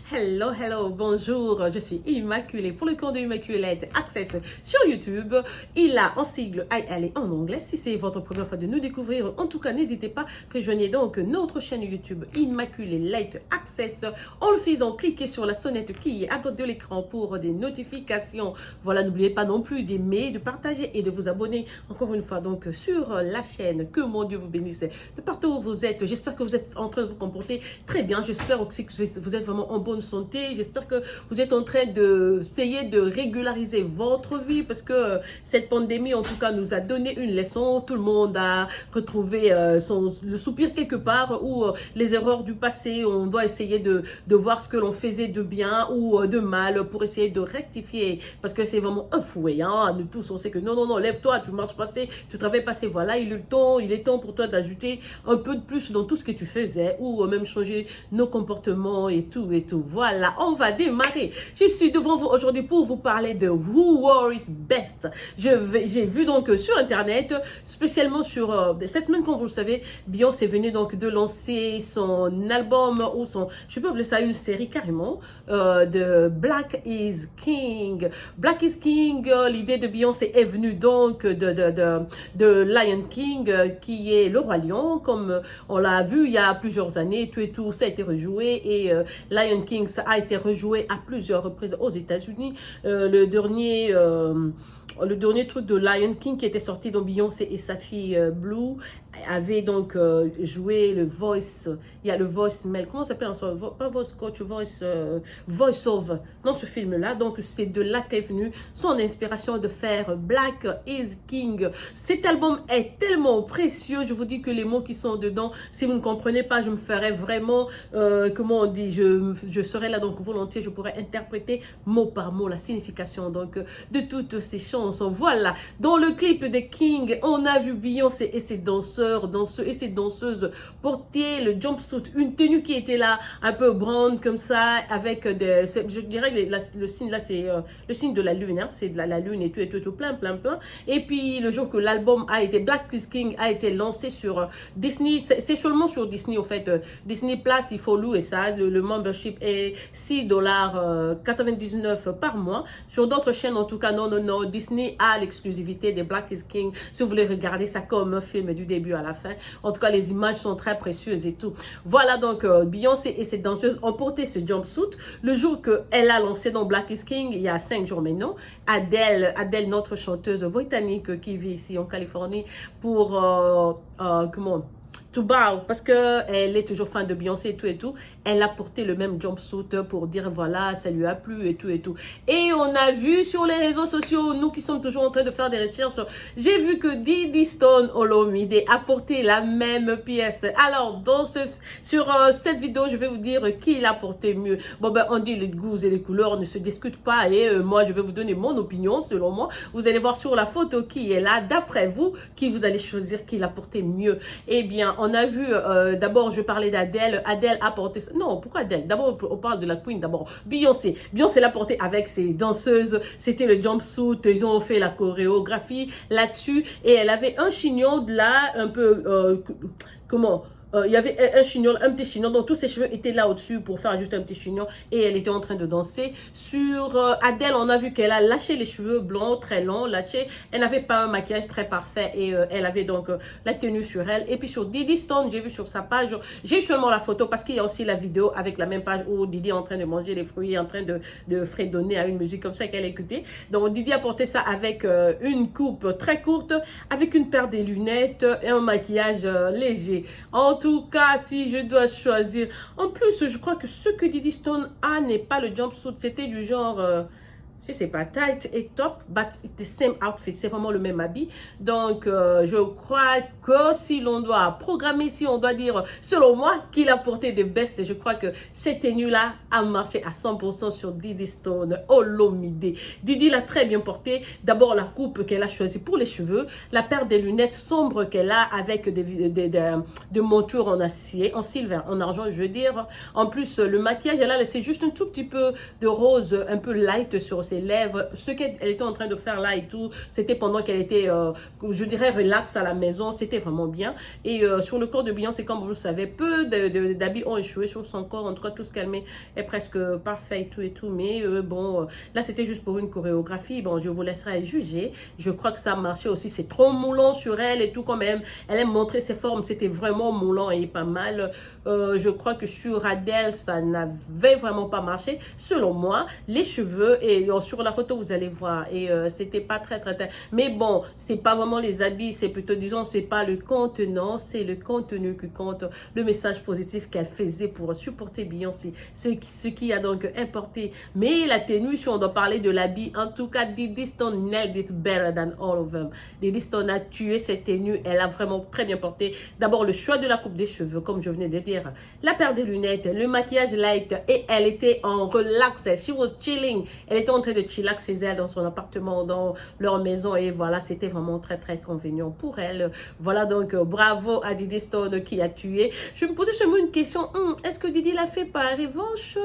Hello, hello, bonjour, je suis Immaculée pour le compte de Immaculate Access sur YouTube. Il a en sigle IL en anglais. Si c'est votre première fois de nous découvrir, en tout cas, n'hésitez pas, rejoignez donc notre chaîne YouTube Immaculate Access en le faisant cliquer sur la sonnette qui est à droite de l'écran pour des notifications. Voilà, n'oubliez pas non plus d'aimer, de partager et de vous abonner encore une fois donc sur la chaîne. Que mon Dieu vous bénisse de partout où vous êtes. J'espère que vous êtes en train de vous comporter très bien. J'espère aussi que vous êtes vraiment en bonne santé. J'espère que vous êtes en train d'essayer de régulariser votre vie parce que cette pandémie en tout cas nous a donné une leçon. Tout le monde a retrouvé le soupir quelque part ou les erreurs du passé. On doit essayer de voir ce que l'on faisait de bien ou de mal pour essayer de rectifier parce que c'est vraiment un fouet. Hein. Nous tous on sait que non, lève-toi, tu marches passé, tu travailles passé. Voilà, il est temps pour toi d'ajouter un peu de plus dans tout ce que tu faisais ou même changer nos comportements et tout. Voilà, on va démarrer. Je suis devant vous aujourd'hui pour vous parler de Who Wore It Best. J'ai vu donc sur internet, spécialement sur cette semaine, comme vous le savez, Beyoncé venait donc de lancer son album ou je peux appeler ça une série carrément, de Black is King. Black is King, l'idée de Beyoncé est venue donc de Lion King, qui est le roi lion, comme on l'a vu il y a plusieurs années, tout, ça a été rejoué et Lion King, ça a été rejoué à plusieurs reprises aux États-Unis. Le dernier truc de Lion King qui était sorti, dont Beyoncé et sa fille Blue avait donc joué le voice. Il y a le voice mail, comment ça s'appelle, pas voice coach, voice over dans ce film là. Donc c'est de là qu'est venue son inspiration de faire Black is King. Cet album est tellement précieux, je vous dis que les mots qui sont dedans, si vous ne comprenez pas, je me ferais vraiment comment on dit, je serais là donc volontiers, je pourrais interpréter mot par mot la signification donc de toutes ces chansons. Voilà, dans le clip de King, on a vu Beyoncé et ses danseuses porter le jumpsuit, une tenue qui était là un peu brown comme ça, avec je dirais que le signe là c'est le signe de la lune, hein, c'est de la lune et tout plein. Et puis le jour que l'album a été, Black is King a été lancé sur Disney, c'est seulement sur Disney au fait, Disney Plus, il faut louer ça, le membership est $6,99 par mois. Sur d'autres chaînes en tout cas non, Disney a l'exclusivité de Black is King, si vous voulez regarder ça comme un film du début à la fin. En tout cas les images sont très précieuses et tout. Voilà donc Beyoncé et ses danseuses ont porté ce jumpsuit le jour qu'elle a lancé dans Black is King, il y a 5 jours maintenant. Adele, notre chanteuse britannique qui vit ici en Californie pour to bow, parce que elle est toujours fan de Beyoncé et tout, elle a porté le même jumpsuit pour dire voilà, ça lui a plu et tout. Et on a vu sur les réseaux sociaux, nous qui sommes toujours en train de faire des recherches, j'ai vu que Diddy Stone Olomide a porté la même pièce. Alors sur cette vidéo, je vais vous dire qui l'a porté mieux. Bon ben on dit les goûts et les couleurs ne se discutent pas et moi je vais vous donner mon opinion selon moi. Vous allez voir sur la photo qui est là, d'après vous, qui vous allez choisir qui l'a porté mieux. Eh bien on a vu, d'abord je parlais d'Adèle. Adèle a porté, non pourquoi Adèle, d'abord on parle de la queen, d'abord Beyoncé l'a porté avec ses danseuses, c'était le jumpsuit, ils ont fait la chorégraphie là-dessus et elle avait un chignon de là un peu il y avait un petit chignon, donc tous ses cheveux étaient là au-dessus pour faire juste un petit chignon et elle était en train de danser. Sur Adèle, on a vu qu'elle a lâché les cheveux blonds, très longs, elle n'avait pas un maquillage très parfait et elle avait donc la tenue sur elle. Et puis sur Diddy Stone, j'ai vu sur sa page, j'ai seulement la photo parce qu'il y a aussi la vidéo avec la même page où Diddy est en train de manger les fruits, en train de fredonner à une musique comme ça qu'elle écoutait. Donc Diddy a porté ça avec une coupe très courte, avec une paire de lunettes et un maquillage léger. En tout cas, si je dois choisir, en plus, je crois que ce que Diddy Stone a n'est pas le jumpsuit, c'était du genre, je sais pas, tight et top, but it's the same outfit, c'est vraiment le même habit. Donc, je crois que si l'on doit programmer, si on doit dire, selon moi, qu'il a porté des bestes, je crois que cette tenue-là a marché à 100% sur Diddy Stone Olomide. Diddy l'a très bien porté. D'abord, la coupe qu'elle a choisie pour les cheveux, la paire de lunettes sombres qu'elle a avec des montures en acier, en silver, en argent, je veux dire. En plus, le maquillage, elle a laissé juste un tout petit peu de rose, un peu light sur ses lèvres. Ce qu'elle était en train de faire là et tout, c'était pendant qu'elle était, je dirais, relax à la maison. C'était vraiment bien. Et sur le corps de Beyoncé, comme vous le savez, peu d'habits ont échoué sur son corps. En tout cas, tout ce qu'elle met est presque parfait et tout. Mais bon, là, c'était juste pour une chorégraphie. Bon, je vous laisserai juger. Je crois que ça a marché aussi. C'est trop moulant sur elle et tout quand même. Elle aime montrer ses formes. C'était vraiment moulant et pas mal. Je crois que sur Adele, ça n'avait vraiment pas marché. Selon moi, les cheveux, et sur la photo, vous allez voir. Et c'était pas très. Mais bon, c'est pas vraiment les habits. C'est plutôt, disons, c'est pas le contenant. C'est le contenu qui compte. Le message positif qu'elle faisait pour supporter Beyoncé. Ce qui a donc importé. Mais la tenue, si on doit parler de l'habit, en tout cas, Diddy Stone nailed it better than all of them. Diddy Stone a tué cette tenue. Elle a vraiment très bien porté. D'abord, le choix de la coupe des cheveux, comme je venais de dire. La paire de lunettes, le maquillage light. Et elle était en relax. She was chilling. Elle était en train de chillax chez elle, dans son appartement, dans leur maison. Et voilà, c'était vraiment très convenient pour elle. Voilà, donc, bravo à Diddy Stone qui a tué. Je me posais chez moi une question. Est-ce que Diddy l'a fait par revanche?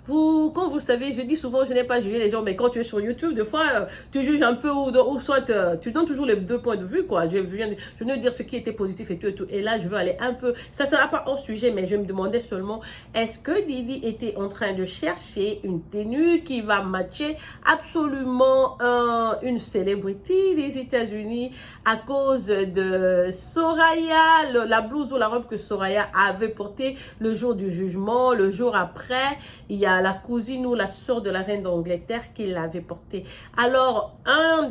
Comme vous le savez, je dis souvent, je n'ai pas jugé les gens, mais quand tu es sur YouTube, des fois, tu juges un peu ou soit tu donnes toujours les deux points de vue, quoi. Je viens de dire ce qui était positif et tout. Et là, je veux aller un peu, ça ne sera pas hors sujet, mais je me demandais seulement, est-ce que Diddy était en train de chercher une tenue qui va matcher absolument une célébrité des États-Unis à cause de Soraya, la blouse ou la robe que Soraya avait portée le jour du jugement, le jour après, il y a la cousine ou la sœur de la reine d'Angleterre qui l'avait portée. Alors,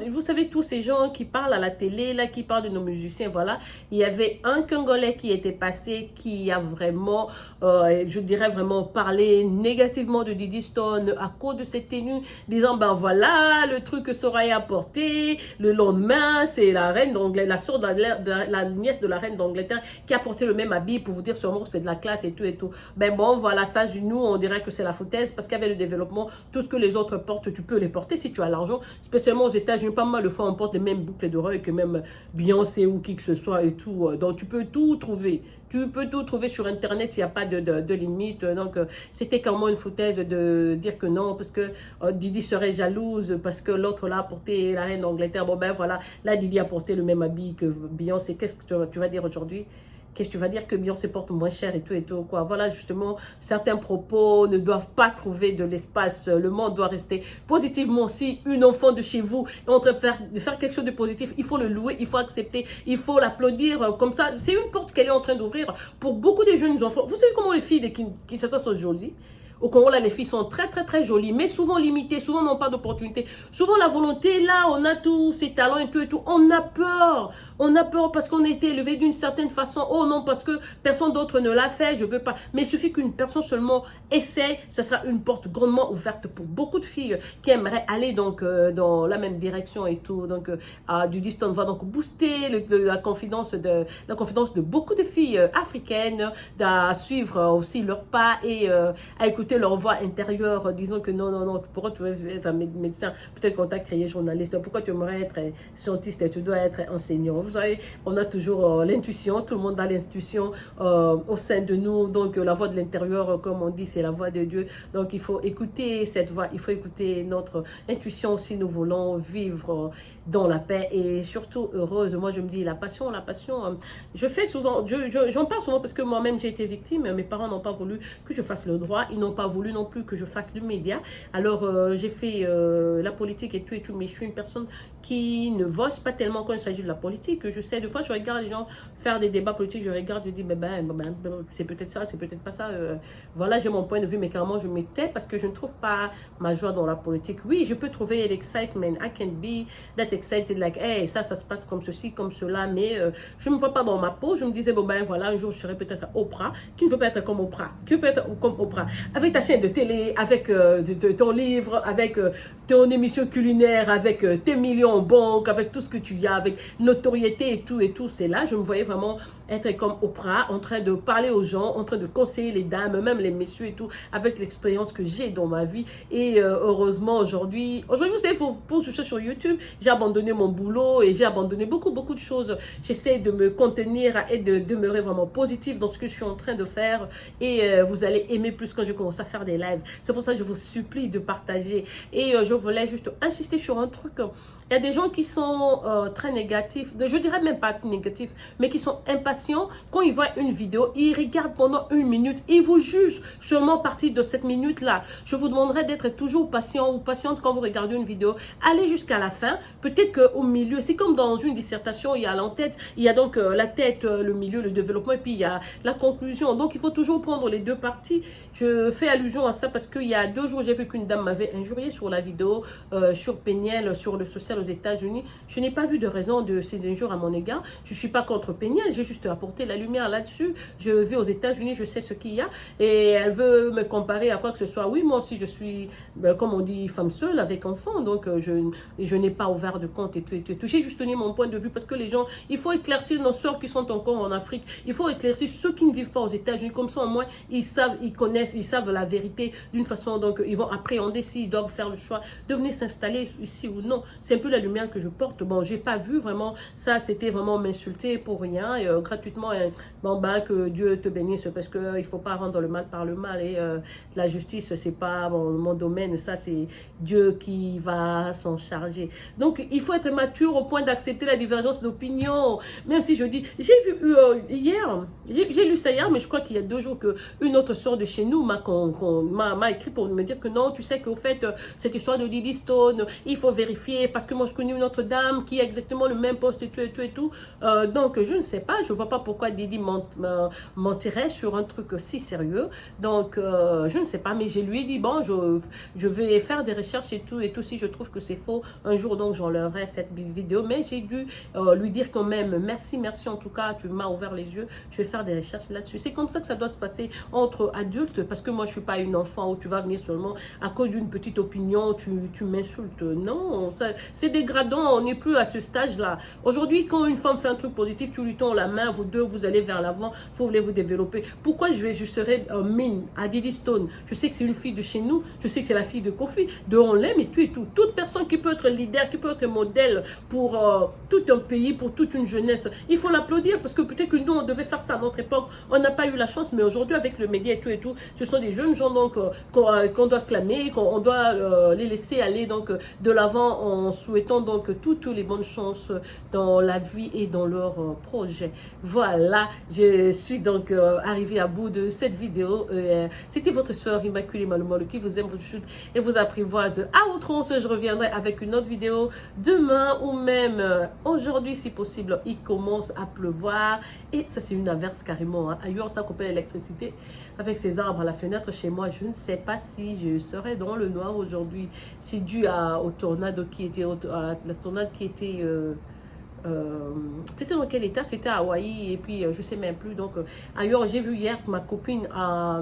vous savez, tous ces gens qui parlent à la télé, là, qui parlent de nos musiciens, voilà, il y avait un Congolais qui était passé, qui a vraiment, je dirais vraiment parlé négativement de Diddy Stone à cause de cette tenue, disant, ben voilà, le truc que Soraya a porté, le lendemain, c'est la reine d'Angleterre, la sœur la nièce de la reine d'Angleterre qui a porté le même habit pour vous dire sûrement que c'est de la classe et tout. Ben bon, voilà, ça, nous, on dirait que c'est la foutaise parce qu'avec le développement, tout ce que les autres portent, tu peux les porter si tu as l'argent. Spécialement aux États-Unis, pas mal de fois, on porte les mêmes boucles d'oreilles que même Beyoncé ou qui que ce soit et tout. Donc, tu peux tout trouver. Tu peux tout trouver sur Internet, il n'y a pas de limite. Donc, c'était quand même une foutaise de dire que non, parce que Diddy serait jalouse, parce que l'autre là a porté la reine d'Angleterre. Bon, ben voilà, là, Diddy a porté le même habit que Beyoncé. Qu'est-ce que tu vas dire aujourd'hui? Qu'est-ce que tu vas dire que Beyoncé porte moins cher et tout, quoi. Voilà, justement, certains propos ne doivent pas trouver de l'espace. Le monde doit rester positivement. Si une enfant de chez vous est en train de faire quelque chose de positif, il faut le louer, il faut accepter, il faut l'applaudir. Comme ça, c'est une porte qu'elle est en train d'ouvrir pour beaucoup de jeunes enfants. Vous savez comment les filles de Kinshasa sont jolies? Au Congo, là, les filles sont très jolies, mais souvent limitées, souvent n'ont pas d'opportunité. Souvent, la volonté, là, on a tous ces talents et tout. On a peur. On a peur parce qu'on a été élevé d'une certaine façon. Oh non, parce que personne d'autre ne l'a fait, je veux pas. Mais il suffit qu'une personne seulement essaie, ça sera une porte grandement ouverte pour beaucoup de filles qui aimeraient aller donc dans la même direction et tout. Donc, Diddy Stone va donc booster la confidence de beaucoup de filles africaines, à suivre aussi leurs pas et à écouter leur voix intérieure, disant que non, pourquoi tu veux être un médecin, peut-être qu'on t'a créé journaliste, pourquoi tu aimerais être scientiste et tu dois être enseignant. Vous savez, on a toujours l'intuition, tout le monde a l'intuition au sein de nous, donc la voix de l'intérieur, comme on dit, c'est la voix de Dieu, donc il faut écouter cette voix, il faut écouter notre intuition si nous voulons vivre dans la paix et surtout heureuse. Moi je me dis la passion, je fais souvent, j'en parle souvent parce que moi-même j'ai été victime, mes parents n'ont pas voulu que je fasse le droit, ils n'ont pas voulu non plus que je fasse le média. Alors, j'ai fait la politique et tout, mais je suis une personne qui ne voce pas tellement quand il s'agit de la politique. Je sais, des fois, je regarde les gens faire des débats politiques, je regarde, je dis, c'est peut-être ça, c'est peut-être pas ça. Voilà, j'ai mon point de vue, mais carrément, je me tais parce que je ne trouve pas ma joie dans la politique. Oui, je peux trouver l'excitement. I can be that excited, like, hey, ça se passe comme ceci, comme cela, mais je ne me vois pas dans ma peau. Je me disais, voilà, un jour, je serai peut-être Oprah. Qui ne veut pas être comme Oprah? Qui veut être comme Oprah? Avec ta chaîne de télé, avec ton livre, avec ton émission culinaire, avec tes millions en banque, avec tout ce que tu as, avec notoriété et tout, c'est là, je me voyais vraiment être comme Oprah, en train de parler aux gens, en train de conseiller les dames, même les messieurs et tout, avec l'expérience que j'ai dans ma vie. Et heureusement, aujourd'hui, vous savez, pour je suis sur YouTube, j'ai abandonné mon boulot et j'ai abandonné beaucoup de choses. J'essaie de me contenir et de demeurer vraiment positive dans ce que je suis en train de faire. Et vous allez aimer plus quand je commence à faire des lives. C'est pour ça que je vous supplie de partager. Et je voulais juste insister sur un truc. Il y a des gens qui sont très négatifs, je dirais même pas négatifs, mais qui sont impatients. Quand ils voient une vidéo, ils regardent pendant 1 minute, ils vous jugent seulement à partir de cette minute-là. Je vous demanderai d'être toujours patient ou patiente quand vous regardez une vidéo. Allez jusqu'à la fin. Peut-être qu'au milieu, c'est comme dans une dissertation, il y a l'entête, il y a donc la tête, le milieu, le développement, et puis il y a la conclusion. Donc il faut toujours prendre les 2 parties. Je fais allusion à ça parce qu'il y a 2 jours, j'ai vu qu'une dame m'avait injurié sur la vidéo sur Peniel, sur le social aux États-Unis. Je n'ai pas vu de raison de ces injures à mon égard. Je ne suis pas contre Peniel, j'ai juste apporté la lumière là-dessus. Je vis aux États-Unis, je sais ce qu'il y a. Et elle veut me comparer à quoi que ce soit. Oui, moi aussi, je suis, comme on dit, femme seule avec enfant. Donc, je n'ai pas ouvert de compte et tout. J'ai juste donné mon point de vue parce que les gens, il faut éclaircir nos soeurs qui sont encore en Afrique. Il faut éclaircir ceux qui ne vivent pas aux États-Unis. Comme ça, au moins, ils savent, ils connaissent, ils savent la vérité d'une façon. Donc, ils vont appréhender s'ils doivent faire le choix de venir s'installer ici ou non. C'est un peu la lumière que je porte. Bon, j'ai pas vu vraiment ça, c'était vraiment m'insulter pour rien, et, gratuitement. Bon, ben, que Dieu te bénisse parce que il faut pas rendre le mal par le mal, et la justice, c'est pas mon domaine, ça c'est Dieu qui va s'en charger. Donc, il faut être mature au point d'accepter la divergence d'opinion. Même si je dis, j'ai vu hier, j'ai lu ça hier, mais je crois qu'il y a 2 jours qu'une autre soeur de chez nous m'a écrit pour me dire que non, tu sais qu'au fait, cette histoire de Lily Stone, il faut vérifier parce que moi je connais une autre dame qui a exactement le même poste et tout. Donc, je ne sais pas, je ne vois pas pourquoi Didi mentirait sur un truc si sérieux. Donc, je ne sais pas, mais je lui ai dit, bon, je vais faire des recherches et tout. Si je trouve que c'est faux, un jour, donc, j'enlèverai cette vidéo. Mais j'ai dû lui dire quand même, merci en tout cas, tu m'as ouvert les yeux. Je vais faire des recherches là-dessus. C'est comme ça que ça doit se passer entre adultes, parce que moi, je ne suis pas une enfant où tu vas venir seulement à cause d'une petite opinion, tu m'insultes. Non, c'est dégradant, on n'est plus à ce stage-là. Aujourd'hui, quand une femme fait un truc positif, tu lui tends la main, vous deux, vous allez vers l'avant, vous voulez vous développer. Pourquoi je serais mine à Didi Stone? Je sais que c'est une fille de chez nous, je sais que c'est la fille de Kofi, de on l'aime et tout. Toute personne qui peut être leader, qui peut être modèle pour tout un pays, pour toute une jeunesse, il faut l'applaudir parce que peut-être que nous, on devait faire ça à notre époque. On n'a pas eu la chance, mais aujourd'hui, avec le média et tout, ce sont des jeunes gens donc qu'on doit clamer, qu'on doit les laisser aller donc de l'avant en souhaitant donc toutes les bonnes chances dans la vie et dans leur projet. Voilà, je suis donc arrivée à bout de cette vidéo. C'était votre soeur Immaculée Malumolu qui vous aime, vous chute et vous apprivoise à outrance. Je reviendrai avec une autre vidéo demain ou même aujourd'hui si possible. Il commence à pleuvoir et ça c'est une averse carrément. Hein. Ailleurs ça coupe l'électricité avec ces arbres à la fenêtre chez moi. Je ne sais pas si je serai dans le noir aujourd'hui. C'est dû au tornade qui était la tornade qui était c'était dans quel état? C'était à Hawaï et puis je sais même plus. Donc ailleurs, j'ai vu hier ma copine à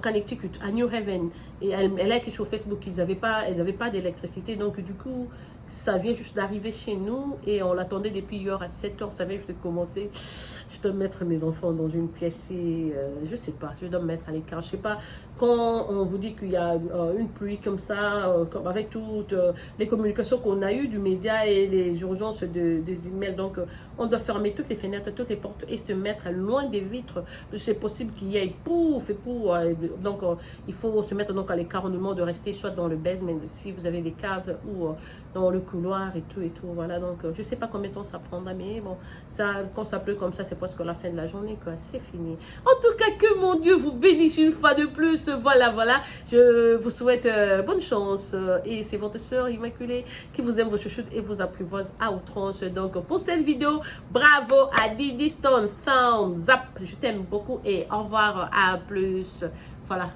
Connecticut, à New Haven, et elle a écrit sur Facebook qu'ils n'avaient pas d'électricité. Donc du coup, ça vient juste d'arriver chez nous et on l'attendait depuis hier à 7 h. Ça vient juste de commencer. Je dois mettre mes enfants dans une pièce et je sais pas, je dois me mettre à l'écart. Je sais pas, quand on vous dit qu'il y a une pluie comme ça, avec toutes les communications qu'on a eues du média et les urgences des emails, donc on doit fermer toutes les fenêtres, toutes les portes et se mettre loin des vitres. C'est possible qu'il y ait pouf et pouf. Donc il faut se mettre donc à l'écart. On demande de rester soit dans le basement si vous avez des caves ou dans le couloir et tout. Voilà, donc je sais pas combien de temps ça prendra, mais bon, quand ça pleut comme ça, c'est presque la fin de la journée, quoi. C'est fini. En tout cas, que mon Dieu vous bénisse une fois de plus. Voilà. Je vous souhaite bonne chance. Et c'est votre soeur Immaculée qui vous aime, vous chouchoute et vous apprivoise à outrance. Donc, pour cette vidéo, bravo à Didi Stone. Thumbs up. Je t'aime beaucoup et au revoir. À plus. Voilà.